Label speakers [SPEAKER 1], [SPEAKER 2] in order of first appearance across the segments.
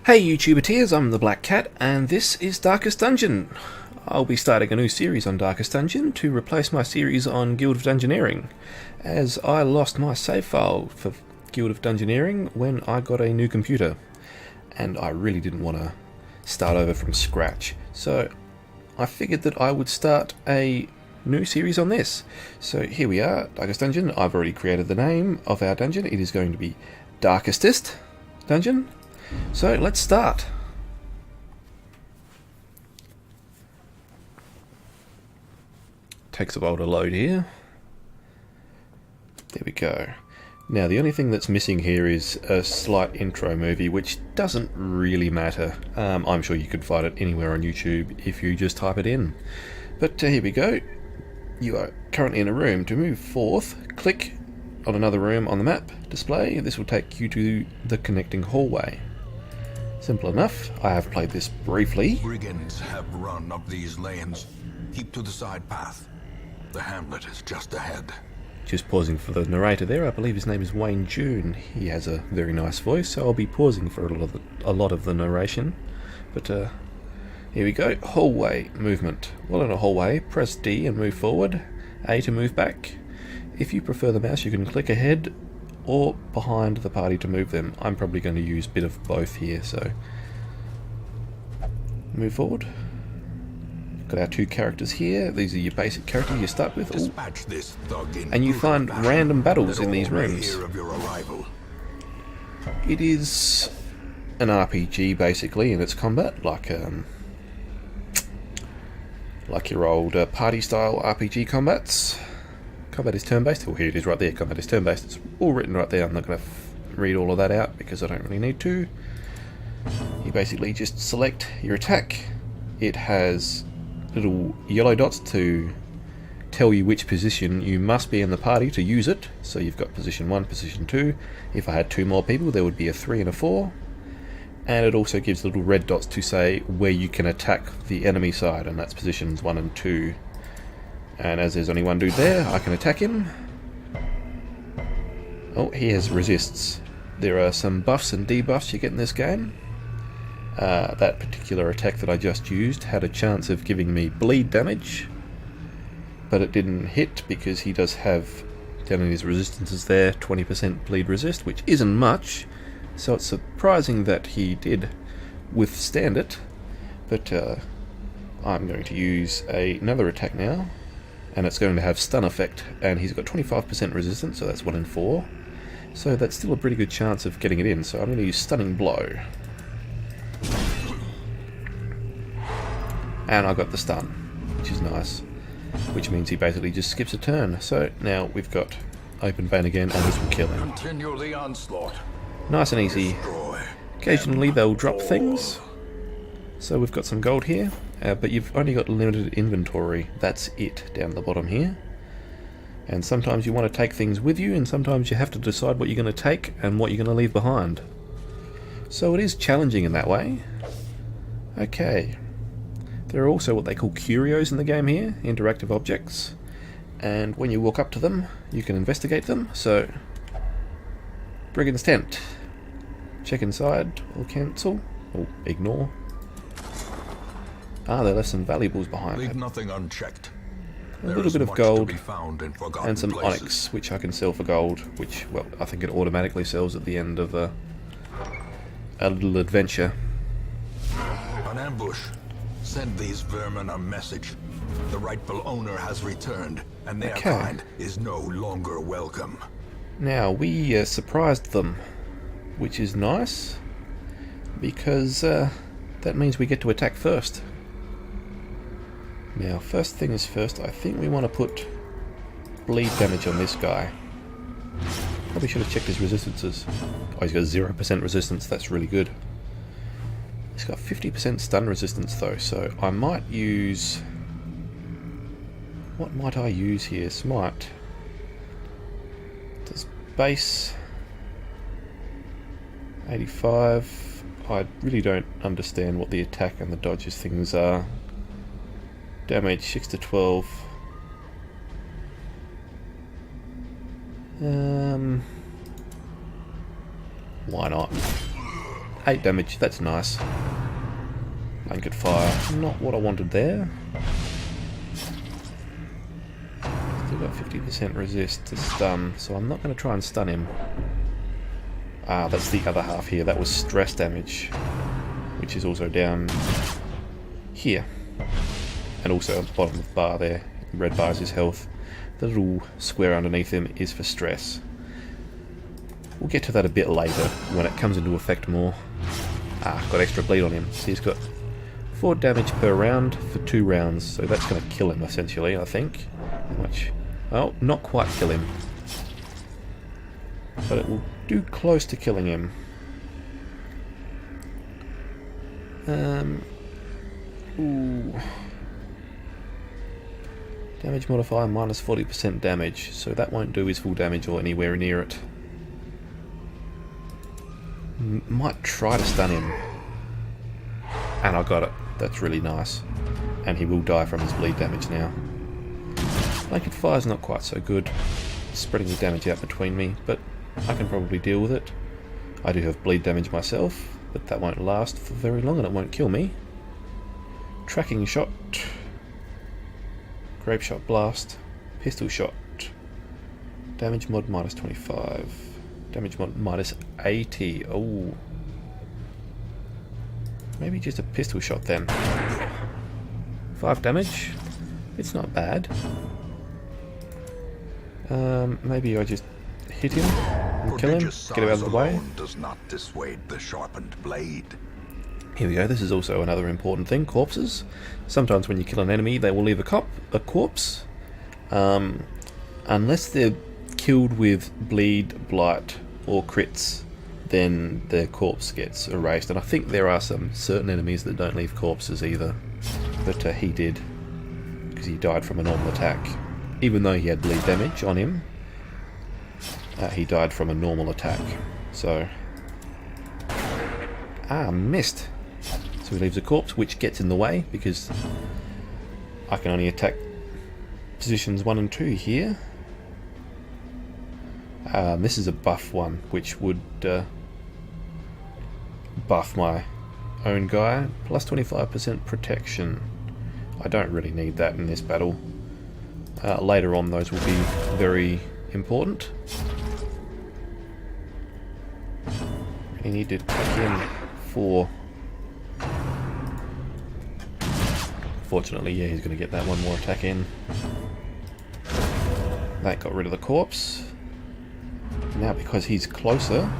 [SPEAKER 1] Hey YouTubeteers, I'm the Black Cat, and this is Darkest Dungeon. I'll be starting a new series on Darkest Dungeon to replace my series on Guild of Dungeoneering, as I lost my save file for Guild of Dungeoneering when I got a new computer, and I really didn't want to start over from scratch. So I figured that I would start a new series on this. So here we are, Darkest Dungeon. I've already created the name of our dungeon. It is going to be Darkestest Dungeon. So let's start. Takes a while to load here. There we go. Now the only thing that's missing here is a slight intro movie, which doesn't really matter. I'm sure you could find it anywhere on YouTube if you just type it in. But here we go. You are currently in a room. To move forth, click on another room on the map display. This will take you to the connecting hallway. Simple enough. I have played this briefly.
[SPEAKER 2] Brigands have run up these lanes. Keep to the side path. The hamlet is just ahead.
[SPEAKER 1] Just pausing for the narrator there. I believe his name is Wayne June. He has a very nice voice, so I'll be pausing for a lot of the narration. But here we go. Hallway movement. While in a hallway, press D and move forward, A to move back. If you prefer the mouse, you can click ahead or behind the party to move them. I'm probably going to use a bit of both here, so move forward. Got our two characters here. These are your basic characters you start with.
[SPEAKER 2] Dispatch this thug in
[SPEAKER 1] and you find random battles in these rooms.
[SPEAKER 2] Of your arrival.
[SPEAKER 1] It is an RPG basically in its combat, like your old party style RPG combats. Combat is turn-based. Oh, here it is right there. Combat is turn-based. It's all written right there. I'm not going to read all of that out because I don't really need to. You basically just select your attack. It has little yellow dots to tell you which position you must be in the party to use it. So you've got position 1, position 2. If I had 2 more people, there would be a 3 and a 4. And it also gives little red dots to say where you can attack the enemy side, and that's positions 1 and 2. And as there's only one dude there, I can attack him. Oh, he has resists. There are some buffs and debuffs you get in this game. That particular attack that I just used had a chance of giving me bleed damage, but it didn't hit because he does have, down in his resistances there, 20% bleed resist, which isn't much. So it's surprising that he did withstand it. But I'm going to use another attack now. And it's going to have stun effect, and he's got 25% resistance, so that's 1 in 4. So that's still a pretty good chance of getting it in, so I'm going to use Stunning Blow. And I got the stun, which is nice. Which means he basically just skips a turn. So now we've got Open Vein again, and this will kill him.
[SPEAKER 2] Continue the onslaught.
[SPEAKER 1] Nice and easy. Occasionally they'll drop things. So we've got some gold here. But you've only got limited inventory. That's it down the bottom here. And sometimes you want to take things with you, and sometimes you have to decide what you're going to take and what you're going to leave behind. So it is challenging in that way. Okay. There are also what they call curios in the game here, interactive objects. And when you walk up to them, you can investigate them. So, Brigand's Tent. Check inside, or cancel, or ignore. Ah, they left some valuables behind.
[SPEAKER 2] Leave nothing unchecked.
[SPEAKER 1] A little bit of gold and some
[SPEAKER 2] places.
[SPEAKER 1] onyx, which I can sell for gold, which, well, I think it automatically sells at the end of a little adventure.
[SPEAKER 2] An ambush. Send these vermin a message. The rightful owner has returned, and their kind is no longer welcome. Now,
[SPEAKER 1] we surprised them, which is nice, because that means we get to attack first. Now, first thing is first, I think we want to put bleed damage on this guy. Probably should have checked his resistances. Oh, he's got 0% resistance, that's really good. He's got 50% stun resistance though, so I might use... What might I use here? Smite. Does base 85... I really don't understand what the attack and the dodges things are. Damage 6 to 12. Why not? 8 damage, that's nice. Blanket fire, not what I wanted there. Still got 50% resist to stun, so I'm not going to try and stun him. Ah, that's the other half here. That was stress damage, which is also down here. And also at the bottom of the bar there. Red bar is his health. The little square underneath him is for stress. We'll get to that a bit later when it comes into effect more. Ah, got extra bleed on him. So he's got 4 damage per round for 2 rounds. So that's going to kill him essentially, I think. How much? Oh, not quite kill him. But it will do close to killing him. Ooh. Damage modifier minus 40% damage, so that won't do his full damage or anywhere near it. Might try to stun him. And I got it. That's really nice. And he will die from his bleed damage now. Blanket fire's not quite so good. Spreading the damage out between me, but I can probably deal with it. I do have bleed damage myself, but that won't last for very long and it won't kill me. Tracking shot. Grape shot blast. Pistol shot. Damage mod minus 25. Damage mod minus 80. Oh. Maybe just a pistol shot then. 5 damage. It's not bad. Maybe I just hit him and kill him. Get him out of the way.
[SPEAKER 2] Does not dissuade the sharpened blade.
[SPEAKER 1] Here we go. This is also another important thing. Corpses. Sometimes when you kill an enemy, they will leave a corpse. Unless they're killed with bleed, blight, or crits, then their corpse gets erased. And I think there are some certain enemies that don't leave corpses either. But he did, because he died from a normal attack. Even though he had bleed damage on him, he died from a normal attack. So, missed. So he leaves a corpse, which gets in the way because I can only attack positions 1 and 2 here. This is a buff one, which would buff my own guy. Plus 25% protection. I don't really need that in this battle. Later on, those will be very important. Really need to attack in for... Fortunately, yeah, he's going to get that one more attack in. That got rid of the corpse. Now, because he's closer,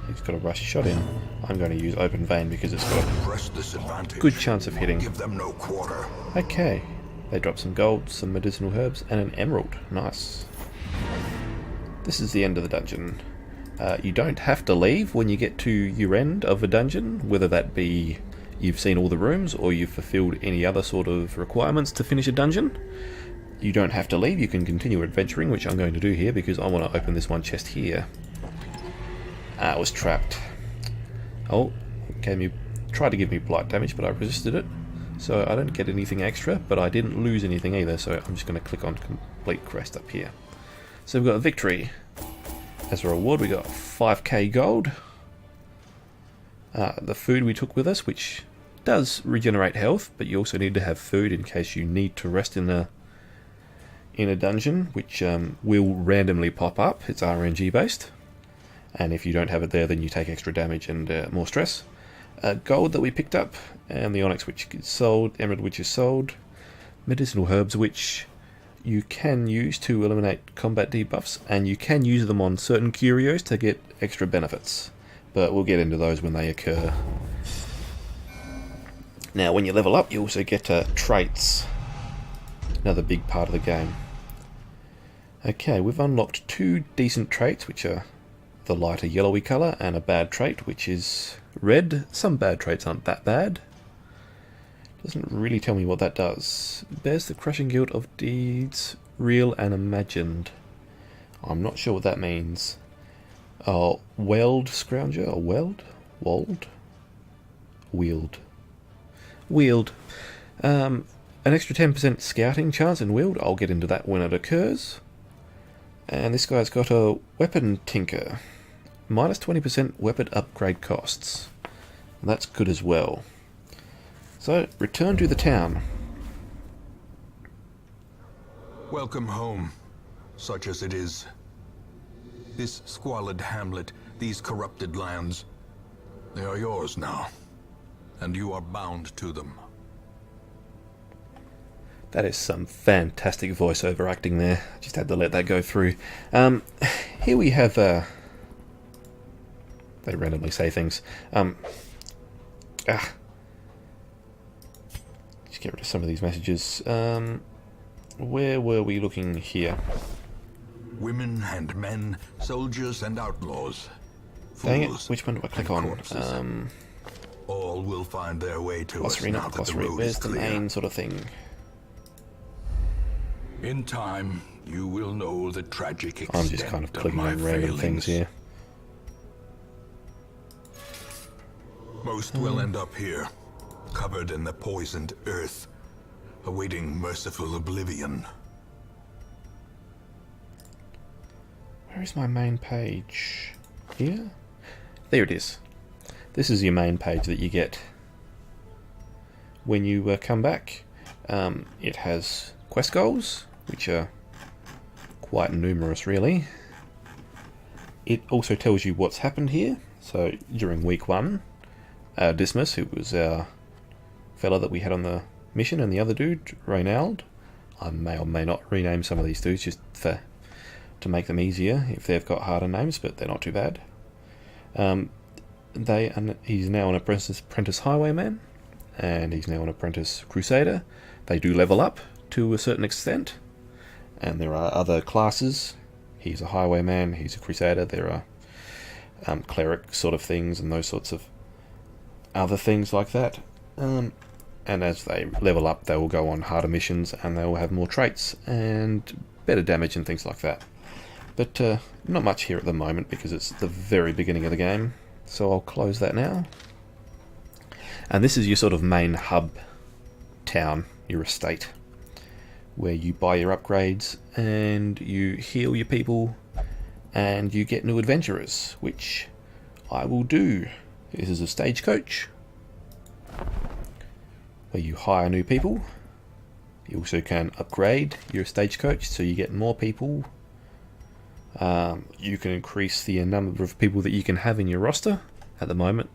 [SPEAKER 1] he's got a rush shot in. I'm going to use open vein because it's got a good chance of hitting.
[SPEAKER 2] Give them no quarter.
[SPEAKER 1] Okay, they drop some gold, some medicinal herbs, and an emerald. Nice. This is the end of the dungeon. You don't have to leave when you get to your end of a dungeon, whether that be you've seen all the rooms or you've fulfilled any other sort of requirements to finish a dungeon. You don't have to leave, you can continue adventuring, which I'm going to do here because I want to open this one chest here. I was trapped. Oh, tried to give me blight damage, but I resisted it. So I don't get anything extra, but I didn't lose anything either, so I'm just going to click on complete quest up here. So we've got a victory. As a reward, we got 5k gold. The food we took with us, which does regenerate health, but you also need to have food in case you need to rest in a dungeon, which will randomly pop up. It's RNG based, and if you don't have it there, then you take extra damage and more stress. Gold that we picked up, and the onyx which is sold, emerald which is sold, medicinal herbs which you can use to eliminate combat debuffs, and you can use them on certain curios to get extra benefits, but we'll get into those when they occur. Now when you level up, you also get traits, another big part of the game. Okay, we've unlocked 2 decent traits, which are the lighter yellowy colour, and a bad trait, which is red. Some bad traits aren't that bad. Doesn't really tell me what that does. Bears the crushing guilt of deeds, real and imagined. I'm not sure what that means. Weld scrounger, or weld? Wold? Wield. Wield. An extra 10% scouting chance in wield. I'll get into that when it occurs. And this guy's got a weapon tinker. minus 20% weapon upgrade costs. And that's good as well. So, return to the town.
[SPEAKER 2] Welcome home, such as it is. This squalid hamlet, these corrupted lands, they are yours now, and you are bound to them.
[SPEAKER 1] That is some fantastic voiceover acting there. Just had to let that go through. Here we have... they randomly say things. Just get rid of some of these messages. Where were we looking here?
[SPEAKER 2] Women and men, soldiers and outlaws.
[SPEAKER 1] Dang it,
[SPEAKER 2] Fools
[SPEAKER 1] which one do I click on?
[SPEAKER 2] all will find their way to us
[SPEAKER 1] Glossary,
[SPEAKER 2] now
[SPEAKER 1] not
[SPEAKER 2] that the
[SPEAKER 1] glossary.
[SPEAKER 2] road
[SPEAKER 1] Where's
[SPEAKER 2] is
[SPEAKER 1] the
[SPEAKER 2] clear.
[SPEAKER 1] main sort of thing?
[SPEAKER 2] In time, you will know the tragic extent
[SPEAKER 1] I'm just kind of clicking
[SPEAKER 2] my
[SPEAKER 1] on random things
[SPEAKER 2] failings.
[SPEAKER 1] here.
[SPEAKER 2] Most will end up here, covered in the poisoned earth, awaiting merciful oblivion.
[SPEAKER 1] Where is my main page? Here? There it is. This is your main page that you get when you come back. It has quest goals, which are quite numerous really. It also tells you what's happened here. So during week 1, Dismas, who was our fella that we had on the mission, and the other dude, Reynald. I may or may not rename some of these dudes just to make them easier if they've got harder names, but they're not too bad. He's now an apprentice highwayman, and he's now an apprentice crusader. They do level up to a certain extent, and there are other classes. He's a highwayman, he's a crusader. There are cleric sort of things and those sorts of other things like that. And as they level up, they will go on harder missions, and they will have more traits and better damage and things like that. But not much here at the moment because it's the very beginning of the game. So I'll close that now. And this is your sort of main hub town, your estate, where you buy your upgrades and you heal your people and you get new adventurers, which I will do. This is a stagecoach where you hire new people. You also can upgrade your stagecoach so you get more people. You can increase the number of people that you can have in your roster. At the moment,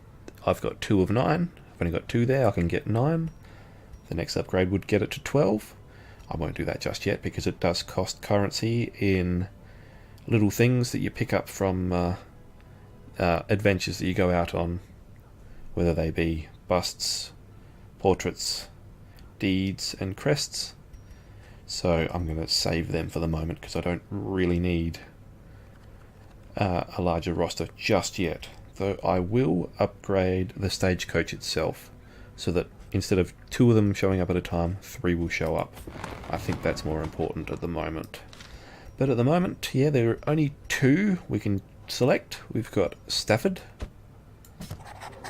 [SPEAKER 1] I've got 2 of 9. I've only got 2 there. I can get 9. The next upgrade would get it to 12. I won't do that just yet because it does cost currency in little things that you pick up from adventures that you go out on, whether they be busts, portraits, deeds and crests. So I'm going to save them for the moment because I don't really need a larger roster just yet, though I will upgrade the stagecoach itself so that instead of 2 of them showing up at a time, 3 will show up. I think that's more important at the moment. But at the moment, yeah, there are only 2 we can select. We've got Stafford.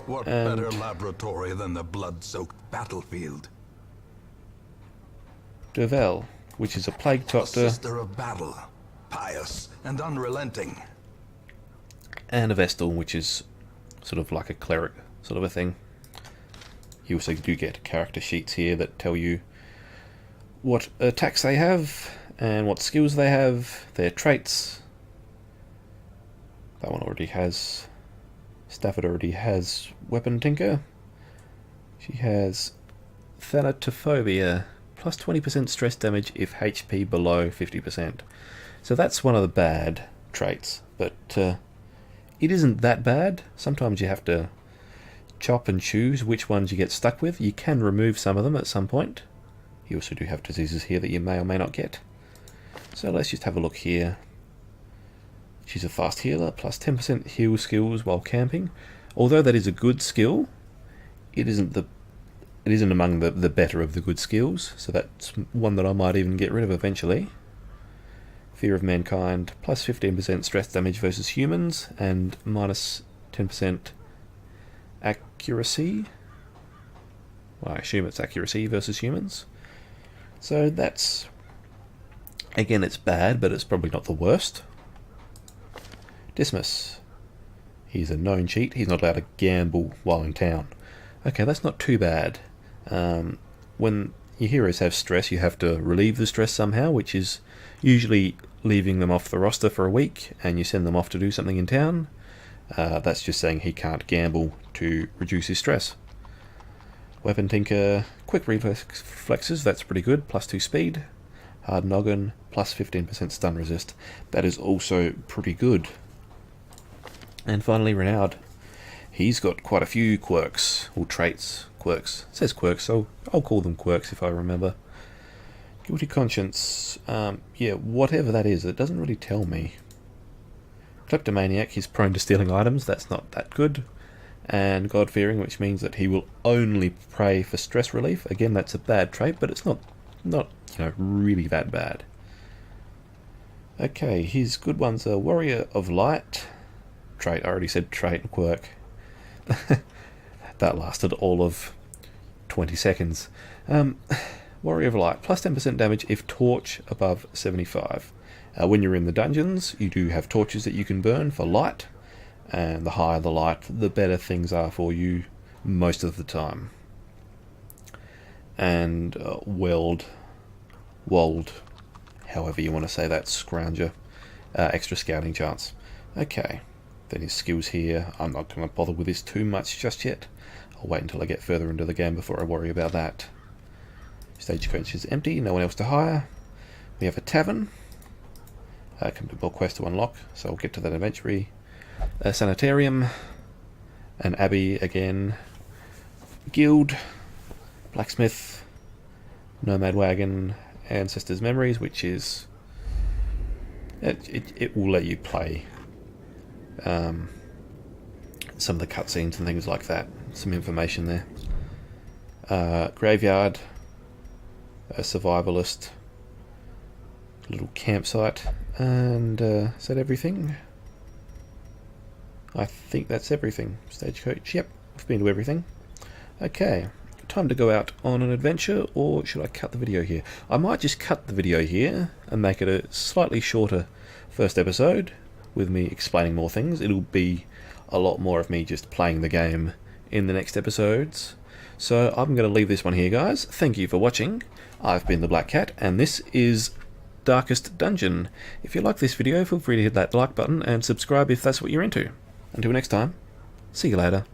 [SPEAKER 2] What better laboratory than the blood-soaked battlefield?
[SPEAKER 1] Dervel, which is a plague
[SPEAKER 2] A
[SPEAKER 1] doctor,
[SPEAKER 2] sister of battle, pious and unrelenting.
[SPEAKER 1] and a Vestal, which is sort of like a cleric sort of a thing. You also do get character sheets here that tell you what attacks they have and what skills they have, their traits. That one already has. Stafford already has Weapon Tinker. She has Thanatophobia, plus 20% stress damage if HP below 50%. So that's one of the bad traits, but it isn't that bad. Sometimes you have to chop and choose which ones you get stuck with. You can remove some of them at some point. You also do have diseases here that you may or may not get. So let's just have a look here. She's a fast healer, plus 10% heal skills while camping. Although that is a good skill, it isn't among the better of the good skills, so that's one that I might even get rid of eventually. Fear of Mankind, plus 15% stress damage versus humans, and minus 10% accuracy. Well, I assume it's accuracy versus humans. So that's, again, it's bad, but it's probably not the worst. Dismas. He's a known cheat. He's not allowed to gamble while in town. Okay, that's not too bad. When your heroes have stress, you have to relieve the stress somehow, which is usually leaving them off the roster for a week, and you send them off to do something in town. That's just saying he can't gamble to reduce his stress. Weapon Tinker, quick reflexes, that's pretty good, +2 speed. Hard Noggin, +15% stun resist, that is also pretty good. And finally Renaud, he's got quite a few quirks, or traits, quirks. It says quirks, so I'll call them quirks if I remember. Guilty Conscience, yeah, whatever that is, it doesn't really tell me. Kleptomaniac, he's prone to stealing items, that's not that good. And God-fearing, which means that he will only pray for stress relief. Again, that's a bad trait, but it's not really that bad. Okay, his good ones are Warrior of Light. Trait, I already said trait and quirk. That lasted all of 20 seconds. Warrior of Light, +10% damage if torch above 75. When you're in the dungeons, you do have torches that you can burn for light, and the higher the light, the better things are for you most of the time. And Wold, however you want to say that, Scrounger, extra scouting chance. Okay, then his skills here, I'm not going to bother with this too much just yet. I'll wait until I get further into the game before I worry about that. Stagecoach is empty, no one else to hire. We have a tavern. Complete more quest to unlock, so I'll get to that eventually. A sanitarium, an abbey again, guild, blacksmith, nomad wagon, ancestors' memories, which is it will let you play some of the cutscenes and things like that. Some information there. Graveyard, a survivalist, little campsite, and is that everything? I think that's everything. Stagecoach, yep, I've been to everything. Okay, time to go out on an adventure, or should I cut the video here? I might just cut the video here and make it a slightly shorter first episode with me explaining more things. It'll be a lot more of me just playing the game in the next episodes. So I'm going to leave this one here, guys. Thank you for watching. I've been the Black Cat, and this is Darkest Dungeon. If you like this video, feel free to hit that like button and subscribe if that's what you're into. Until next time, see you later.